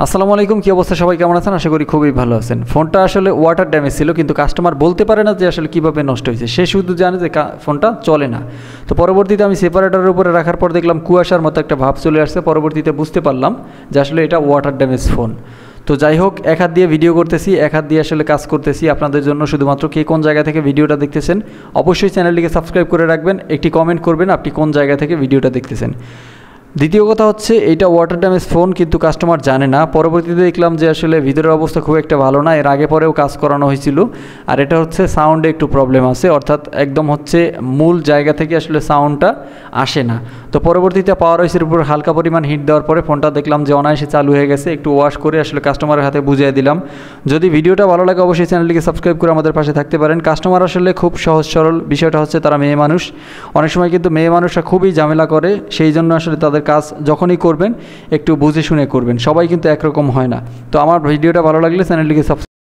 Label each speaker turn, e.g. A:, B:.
A: আসসালামু আলাইকুম, কি অবস্থা? সবাই কেমন আছেন? আশা করি খুবই ভালো আছেন। ফোনটা আসলে ওয়াটার ড্যামেজ ছিল, কিন্তু কাস্টমার বলতে পারে না যে আসলে কীভাবে নষ্ট হয়েছে। সে শুধু জানে যে ফোনটা চলে না। তো পরবর্তীতে আমি সেপারেটরের উপরে রাখার পর দেখলাম কুয়াশার মতো একটা ভাব চলে আসছে। পরবর্তীতে বুঝতে পারলাম যে আসলে এটা ওয়াটার ড্যামেজ ফোন। তো যাই হোক, এক হাত দিয়ে ভিডিও করতেছি, এক হাত দিয়ে আসলে কাজ করতেছি আপনাদের জন্য। শুধুমাত্র কে কোন জায়গা থেকে ভিডিওটা দেখতেছেন অবশ্যই চ্যানেলটিকে সাবস্ক্রাইব করে রাখবেন, একটি কমেন্ট করবেন আপনি কোন জায়গা থেকে ভিডিওটা দেখতেছেন। দ্বিতীয় কথা হচ্ছে, এইটা ওয়াটার ড্যামেজ ফোন, কিন্তু কাস্টমার জানে না। পরবর্তীতে দেখলাম যে আসলে ভিতরের অবস্থা খুব একটা ভালো না, এর আগে পরেও কাজ করানো হয়েছিল। আর এটা হচ্ছে সাউন্ডে একটু প্রবলেম আছে, অর্থাৎ একদম হচ্ছে মূল জায়গা থেকে আসলে সাউন্ডটা আসে না। তো পরবর্তীতে পাওয়ার আইসির উপর হালকা পরিমাণ হিট দেওয়ার পরে ফোনটা দেখলাম যে অনায়াসে চালু হয়ে গেছে। একটু ওয়াশ করে আসলে কাস্টমারের হাতে বুঝিয়ে দিলাম। যদি ভিডিওটা ভালো লাগে অবশ্যই চ্যানেলটিকে সাবস্ক্রাইব করে আমাদের পাশে থাকতে পারেন। কাস্টমার আসলে খুব সহজ সরল, বিষয়টা হচ্ছে তারা মেয়ে মানুষ। অনেক সময় কিন্তু মেয়ে মানুষরা খুবই ঝামেলা করে, সেই জন্য আসলে তাদের কাজ যখনই করবেন একটু বুঝে শুনে করবেন। সবাই কিন্তু একরকম হয় না। তো আমার ভিডিওটা ভালো লাগলে চ্যানেলটিকে সাবস্ক্রাইব